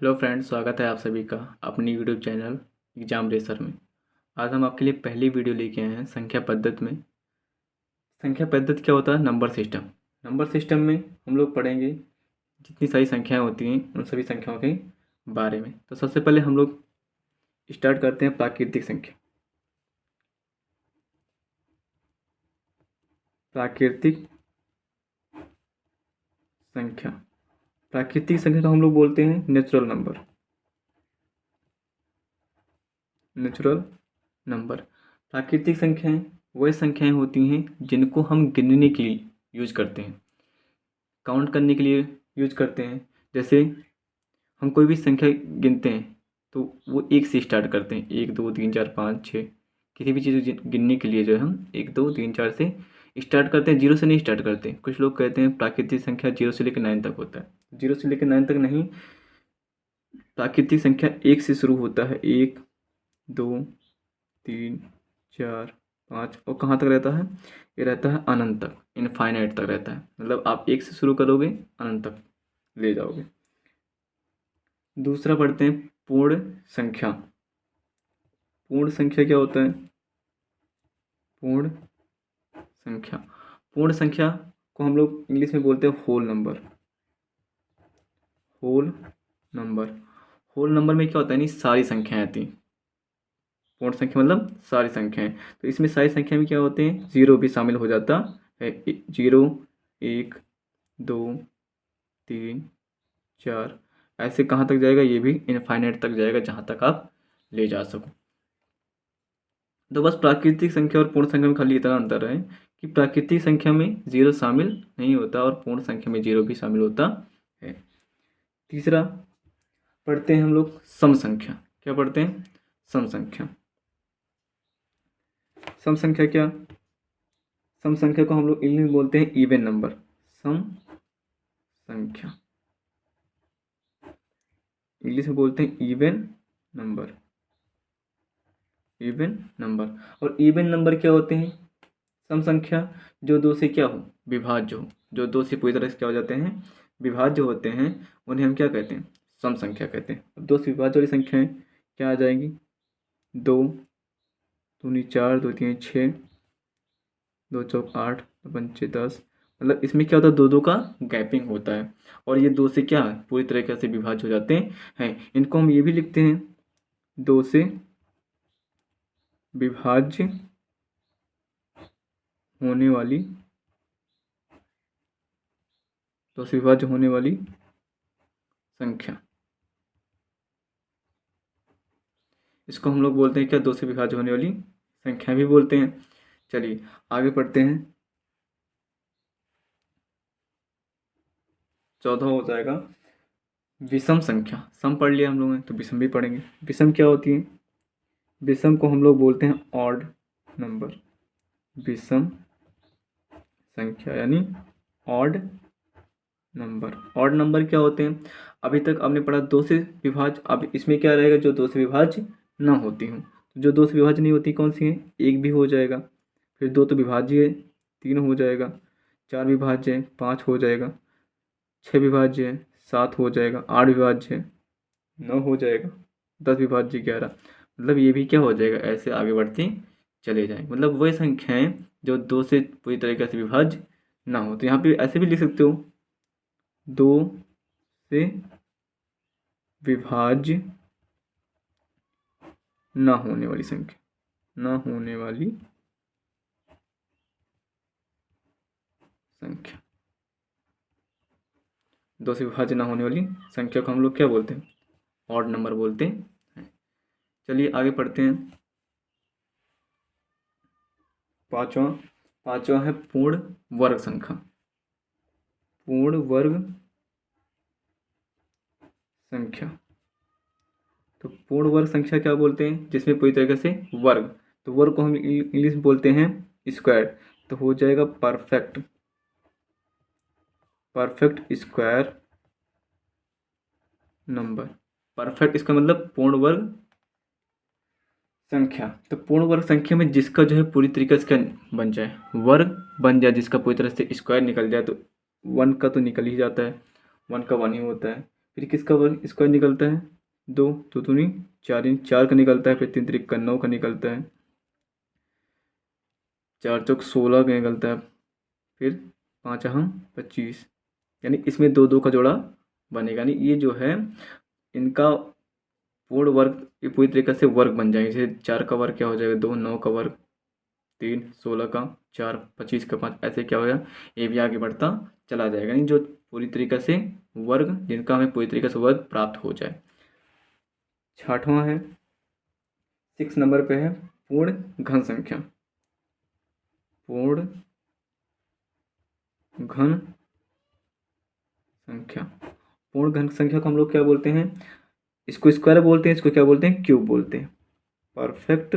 Hello friends, स्वागत है आप सभी का अपनी यूट्यूब चैनल एग्जाम रेसर में। आज हम आपके लिए पहली वीडियो लेके आए हैं संख्या पद्धति में। संख्या पद्धति क्या होता है? Number system. नंबर सिस्टम में हम लोग पढ़ेंगे जितनी सारी संख्याएं होती हैं उन सभी संख्याओं के बारे में। तो सबसे पहले हम लोग स्टार्ट करते हैं प्राकृतिक संख्या। प्राकृतिक संख्या प्राकृतिक संख्या को हम लोग बोलते हैं नेचुरल नंबर। नेचुरल नंबर प्राकृतिक संख्याएं वही संख्याएं होती हैं जिनको हम गिनने के लिए यूज करते हैं, काउंट करने के लिए यूज करते हैं। जैसे हम कोई भी संख्या गिनते हैं तो वो एक से स्टार्ट करते हैं, 1 2 3 4 5 6। किसी भी चीज़ को गिनने के लिए जो है हम 1 2 3 4 से स्टार्ट करते हैं, जीरो से नहीं स्टार्ट करते। कुछ लोग कहते हैं प्राकृतिक संख्या 0 से लेकर 9 तक होता है। 0 से लेकर 9 तक नहीं, प्राकृतिक संख्या 1 से शुरू होता है। 1 2 3 4 5 और कहाँ तक रहता है? ये रहता है अनंत तक, इनफाइनाइट तक रहता है। मतलब आप 1 से शुरू करोगे, अनंत तक ले जाओगे। दूसरा पढ़ते हैं पूर्ण संख्या। पूर्ण संख्या क्या होता है? पूर्ण संख्या पूर्ण संख्या को हम लोग इंग्लिश में बोलते हैं whole number. Whole number whole number में क्या होता है? नहीं, सारी संख्याएं आती हैं। पूर्ण संख्या मतलब सारी संख्याएं। तो इसमें सारी संख्या में क्या होते हैं? जीरो भी शामिल हो जाता है। 0 1 2 3 4 ऐसे कहाँ तक जाएगा? ये भी इनफाइनाइट तक जाएगा, जहाँ तक आप ले जा सको। तो बस प्राकृतिक संख्या और पूर्ण संख्या में खाली इतना अंतर है कि प्राकृतिक संख्या में जीरो शामिल नहीं होता और पूर्ण संख्या में जीरो भी शामिल होता है। तीसरा पढ़ते हैं हम लोग सम संख्या। क्या पढ़ते हैं? सम संख्या। सम संख्या क्या? सम संख्या को हम लोग इंग्लिश में बोलते हैं इवन नंबर। सम संख्या इंग्लिश में बोलते हैं इवन नंबर। इवन नंबर और इवन नंबर क्या होते हैं? सम संख्या जो दो से क्या हो? विभाज्य हो। जो दो से पूरी तरह से क्या हो जाते हैं? विभाज्य होते हैं। उन्हें हम क्या कहते हैं? सम संख्या कहते हैं। दो से विभाज्य वाली संख्याएं क्या आ जाएंगी? 2 दूनी 4 2 3 6 2 चौक 8 2 पंचे 10। मतलब इसमें क्या होता है? दो दो का गैपिंग होता है और ये दो से क्या है? पूरी तरीके से विभाज्य हो जाते हैं। इनको हम ये भी लिखते हैं दो से विभाज्य होने वाली, दो से विभाज्य होने वाली संख्या। इसको हम लोग बोलते हैं क्या? दो से विभाज्य होने वाली संख्या भी बोलते हैं। चलिए आगे पढ़ते हैं। 14 हो जाएगा विषम संख्या। सम पढ़ लिया हम लोगों ने, तो विषम भी पढ़ेंगे। विषम क्या होती है? विषम को हम लोग बोलते हैं ऑड नंबर। विषम संख्या यानी ऑड नंबर। ऑड नंबर क्या होते हैं? अभी तक आपने पढ़ा दो से विभाज्य। अब इसमें क्या रहेगा? जो दो से विभाज्य ना होती हूँ। तो जो दो से विभाज्य नहीं होती कौन सी है? एक भी हो जाएगा, फिर दो तो विभाज्य है, 3 हो जाएगा, 4 विभाज्य है, 5 हो जाएगा, 6 विभाज्य है, 7 हो जाएगा, 8 विभाज्य है, 9 हो जाएगा, 10 विभाज्य 11। मतलब ये भी क्या हो जाएगा? ऐसे आगे बढ़ते चले जाएंगे। मतलब वही संख्याएं जो दो से पूरी तरीके से विभाज्य ना हो। तो यहाँ पे ऐसे भी लिख सकते हो, दो से विभाज्य ना होने वाली संख्या। ना होने वाली संख्या, दो से विभाज्य ना होने वाली संख्या को हम लोग क्या बोलते हैं? ऑड नंबर बोलते हैं। चलिए आगे पढ़ते हैं। पांचवा है पूर्ण वर्ग संख्या। पूर्ण वर्ग संख्या। तो पूर्ण वर्ग संख्या क्या बोलते हैं? जिसमें पूरी तरीके से वर्ग। तो वर्ग को हम इंग्लिश में बोलते हैं स्क्वायर। तो हो जाएगा perfect. Perfect square number. Perfect इसका मतलब पूर्ण वर्ग संख्या। तो पूर्ण वर्ग संख्या में जिसका जो है पूरी तरीके से बन जाए, वर्ग बन जाए, जिसका पूरी तरह से स्क्वायर निकल जाए। तो 1 का तो निकल ही जाता है, 1 का 1 ही होता है। फिर किसका वर्ग स्क्वायर निकलता है, 2, तो दूनी 4, यानी 4 का निकलता है, फिर 3 3 का 9 का निकलता है, 4 चौक 16 का निकलता है, फिर 5 हम 25, यानी इसमें 2 2 का जोड़ा बनेगा। यानी ये जो है इनका पूर्ण वर्ग ये पूरी तरीके से वर्ग बन जाएंगे। जैसे 4 का वर्ग क्या हो जाएगा 2, 9 का वर्ग 3, 16 का 4, 25 का 5, ऐसे क्या होगा ये भी आगे बढ़ता चला जाएगा। यानी जो पूरी तरीके से वर्ग जिनका हमें पूरी तरीके से वर्ग प्राप्त हो जाए। 6वां है 6 नंबर पे है पूर्ण घन संख्या। पूर्ण घन संख्या, पूर्ण घन संख्या को हम लोग क्या बोलते हैं, इसको स्क्वायर बोलते हैं, इसको क्या बोलते हैं क्यूब बोलते हैं, परफेक्ट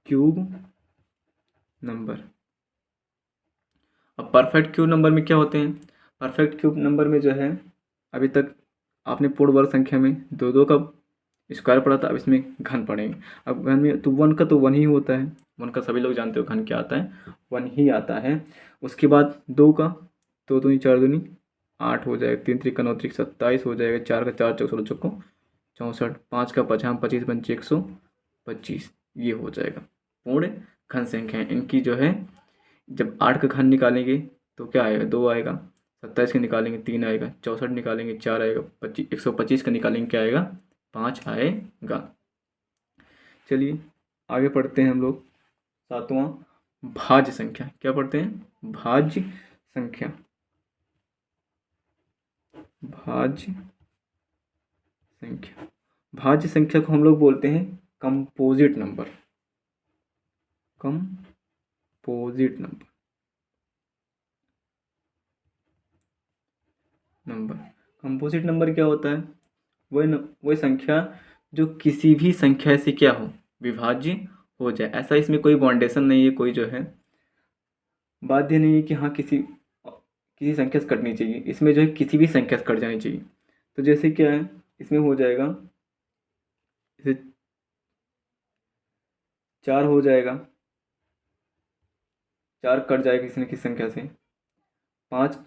क्यूब नंबर। अब परफेक्ट क्यूब नंबर में क्या होते हैं, परफेक्ट क्यूब नंबर में जो है अभी तक आपने पूर्ण वर्ग संख्या में 2 2 का स्क्वायर पढ़ा था, अब इसमें घन पढ़ेंगे। अब घन में तो 1 का तो 1 ही होता है, 1 का सभी लोग जानते हो घन क्या आता है, 1 ही आता है। उसके बाद 2 का 2 दूनी 4 दूनी 8 हो जाएगा, 3 3 का 9 3 27 हो जाएगा, 4 का 4 चौक 16 चौको 64, 5 का 5 25 पंचे 125, ये हो जाएगा पूर्ण घन संख्या। इनकी जो है जब 8 का घन निकालेंगे तो क्या आएगा 2 आएगा, 27 का निकालेंगे 3 आएगा, 64 निकालेंगे 4 आएगा, 125 का निकालेंगे क्या आएगा 5 आएगा। चलिए आगे पढ़ते हैं हम लोग 7वां भाज्य संख्या। क्या पढ़ते हैं, भाज्य संख्या। भाज्य संख्या, भाज्य संख्या को हम लोग बोलते हैं composite number. Composite number composite number क्या होता है, वही संख्या जो किसी भी संख्या से क्या हो विभाज्य हो जाए। ऐसा इसमें कोई बाउंडेशन नहीं है, कोई जो है बाध्य नहीं है कि हाँ किसी संख्या से कटनी चाहिए, इसमें जो है किसी भी संख्या से कट जानी चाहिए। तो जैसे क्या है इसमें हो जाएगा, जैसे 4 हो जाएगा, 4 कट जाएगा किसी न किसी संख्या से, 5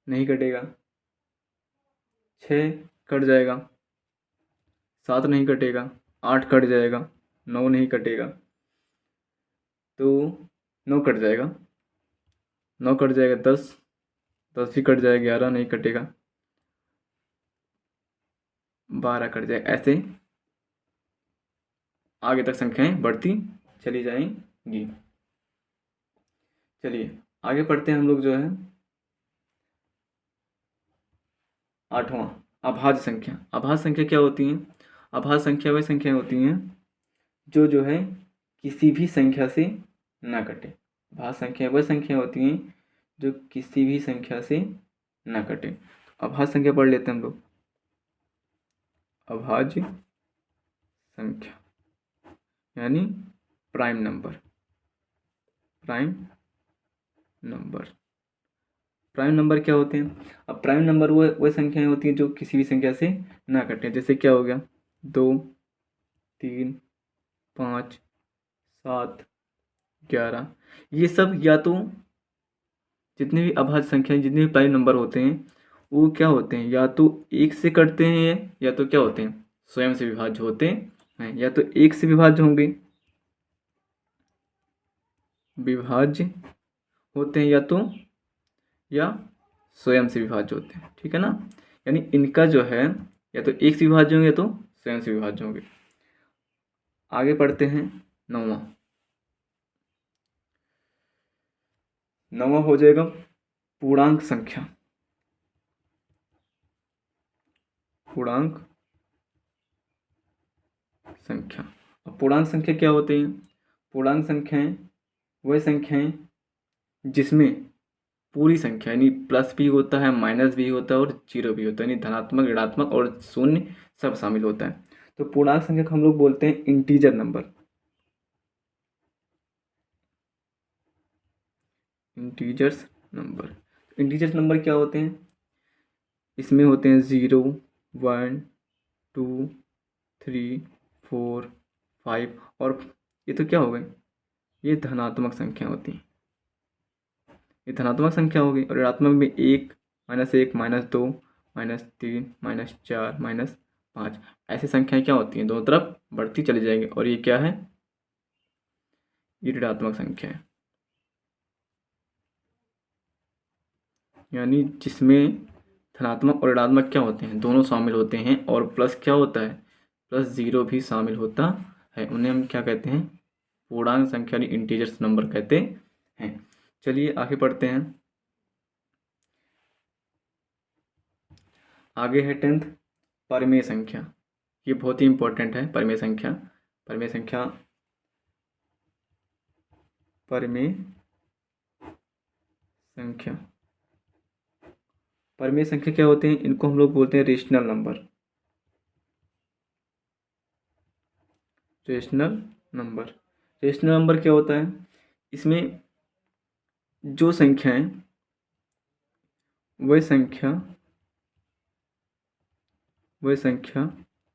नहीं कटेगा, 6 कट जाएगा, 7 नहीं कटेगा, 8 कट जाएगा, 9 नहीं कटेगा, तो 9 कट जाएगा, 9 कट जाएगा, 10 भी कट जाएगा, 11 नहीं कटेगा, 12 कट जाएगा। ऐसे आगे तक संख्याएं बढ़ती चली जाएंगी। चलिए आगे पढ़ते हैं हम लोग जो है 8वां अभाज्य संख्या। अभाज्य संख्या क्या होती हैं, अभाज्य संख्या वह संख्याएं होती हैं जो है किसी भी संख्या से ना कटे। अभाज्य संख्या वह संख्या होती हैं जो किसी भी संख्या से ना कटे। अभाज्य संख्या पढ़ लेते हैं हम लोग। अभाज्य संख्या यानी prime number. Prime number, prime number क्या होते हैं, अब प्राइम नंबर वह संख्याएं होती हैं जो किसी भी संख्या से ना कटे। जैसे क्या हो गया 2 3 5 7 11, ये सब या तो जितने भी अभाज्य संख्याएं जितने भी प्राइम नंबर होते हैं वो क्या होते हैं, या तो 1 से कटते हैं या तो क्या होते हैं स्वयं से विभाज्य होते हैं, या तो 1 से विभाज्य होंगे, विभाज्य होते हैं, या स्वयं से विभाज्य होते हैं। ठीक है ना, यानी इनका जो है या तो 1 से विभाज्य होंगे या तो स्वयं से विभाज्य होंगे। आगे पढ़ते हैं 9वां। 9वां हो जाएगा पूर्णांक संख्या। पूर्णांक संख्या, अब पूर्णांक संख्या क्या होते हैं, पूर्णांक संख्याएं वह संख्याएं जिसमें पूरी संख्या यानी प्लस भी होता है, माइनस भी होता है और जीरो भी होता है, यानी धनात्मक ऋणात्मक और शून्य सब शामिल होता है। तो पूर्णांक संख्या को हम लोग बोलते हैं integer number. Integers number, integers number क्या होते हैं, इसमें होते हैं 0 1 2 3 4 5, और ये तो क्या हो गए ये धनात्मक संख्या होती हैं, ये धनात्मक संख्या होगी। और ऋणात्मक में 1, -1, -2, -3, -4, -5 ऐसी संख्याएं क्या होती हैं, दोनों तरफ बढ़ती चली जाएगी। और ये क्या है, ये ऋणात्मक संख्या है, यानी जिसमें धनात्मक और ऋणात्मक क्या होते हैं, दोनों शामिल होते हैं। और प्लस क्या होता है, +0 भी शामिल होता है। उन्हें हम क्या कहते हैं, पूर्णांक संख्या यानी इंटीजर्स नंबर कहते हैं। चलिए आगे पढ़ते हैं। आगे है 10th परिमेय संख्या। ये बहुत ही इंपॉर्टेंट है, परिमेय संख्या। परिमेय संख्या, परिमेय संख्या, परिमेय संख्या क्या होते हैं, इनको हम लोग बोलते हैं rational number. Rational number, rational number क्या होता है, इसमें जो संख्याएं, वह संख्या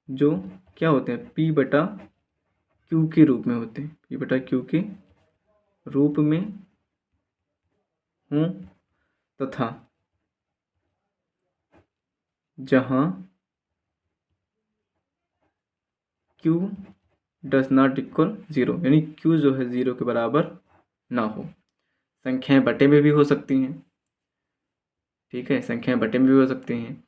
जो क्या होते हैं, P/Q के रूप में होते हैं, P/Q के रूप में हों तथा जहां Q डज नॉट इक्वल 0, यानी Q जो है 0 के बराबर ना हो। संख्याएं बटे में भी हो सकती हैं, ठीक है, संख्याएं बटे में भी हो सकती हैं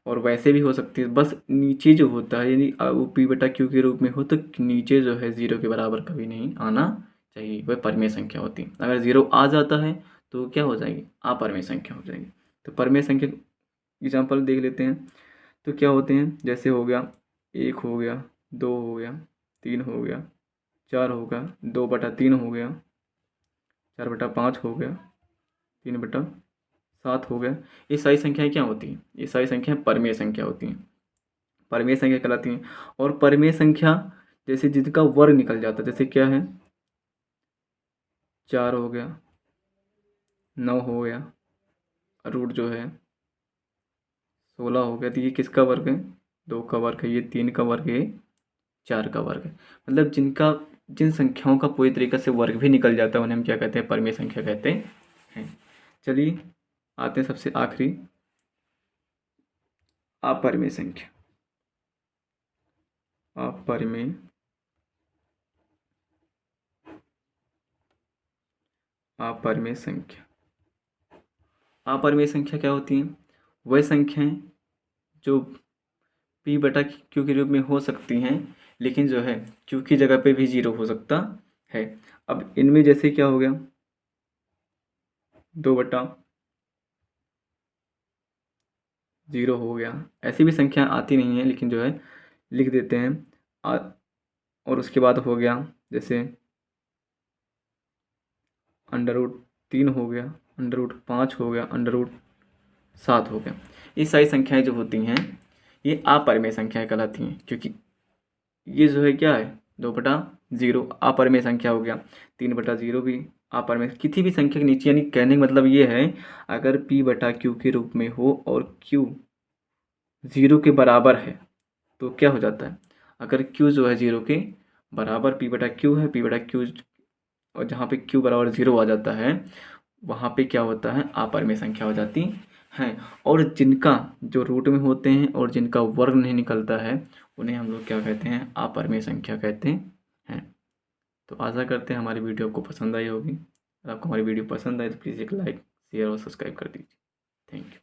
और वैसे भी हो सकती है। बस नीचे जो होता है, यानी वो P/Q के रूप में हो तो नीचे जो है 0 के बराबर कभी नहीं आना चाहिए, वह परिमेय संख्या होती है। अगर 0 आ जाता है तो क्या हो जाएगी, अपरिमेय संख्या हो जाएगी। तो परिमेय संख्या एग्जाम्पल देख लेते हैं। तो क्या होते हैं, जैसे हो गया 1 हो गया, 2 हो गया, 3 हो गया, 4 हो गया, 2/3 हो गया, 4/5 हो गया, 3/7 हो गया। ये सारी संख्याएं क्या होती हैं, ये सारी संख्याएं परिमेय संख्या होती हैं, परिमेय संख्या कहलाती हैं। और परिमेय संख्या जैसे जिनका वर्ग निकल जाता है, जैसे क्या है, 4 हो गया, 9 हो गया, रूट जो है 16 हो गया। तो ये किसका वर्ग है, 2 का वर्ग है, ये 3 का वर्ग है, 4 का वर्ग है। मतलब जिन संख्याओं का पूरी तरीके से वर्ग भी निकल जाता है उन्हें हम क्या कहते हैं, परिमेय संख्या कहते हैं। चलिए आते हैं सबसे आखिरी, अपरिमेय संख्या। अपरिमेय अपरिमेय संख्या, अपरिमेय संख्या क्या होती हैं, वह संख्याएं जो P/Q के रूप में हो सकती हैं, लेकिन जो है Q की जगह पे भी 0 हो सकता है। अब इनमें जैसे क्या हो गया, 2/0 हो गया, ऐसी भी संख्या आती नहीं है लेकिन जो है लिख देते हैं। और उसके बाद हो गया जैसे √3 हो गया, √5 हो गया, √7 हो गया। ये सारी संख्याएं जो होती हैं ये अपरिमेय संख्याएं कहलाती हैं, क्योंकि ये जो है क्या है, 2/0 अपरिमेय संख्या हो गया, 3/0 भी अपरिमेय। किसी भी संख्या के नीचे, यानी कहने का मतलब ये है, अगर P/Q के रूप में हो और Q 0 के बराबर है तो क्या हो जाता है, अगर Q जो है 0 के बराबर P/Q है, P/Q और जहाँ पे Q बराबर 0 आ जाता है वहाँ पे क्या होता है, अपरिमेय संख्या हो जाती हैं। और जिनका जो रूट में होते हैं और जिनका वर्ग नहीं निकलता है उन्हें हम लोग क्या कहते हैं, अपरिमेय संख्या कहते हैं। तो आशा करते हैं हमारी वीडियो आपको पसंद आई होगी। अगर आपको हमारी वीडियो पसंद आए तो प्लीज़ एक लाइक, शेयर और सब्सक्राइब कर दीजिए। Thank you.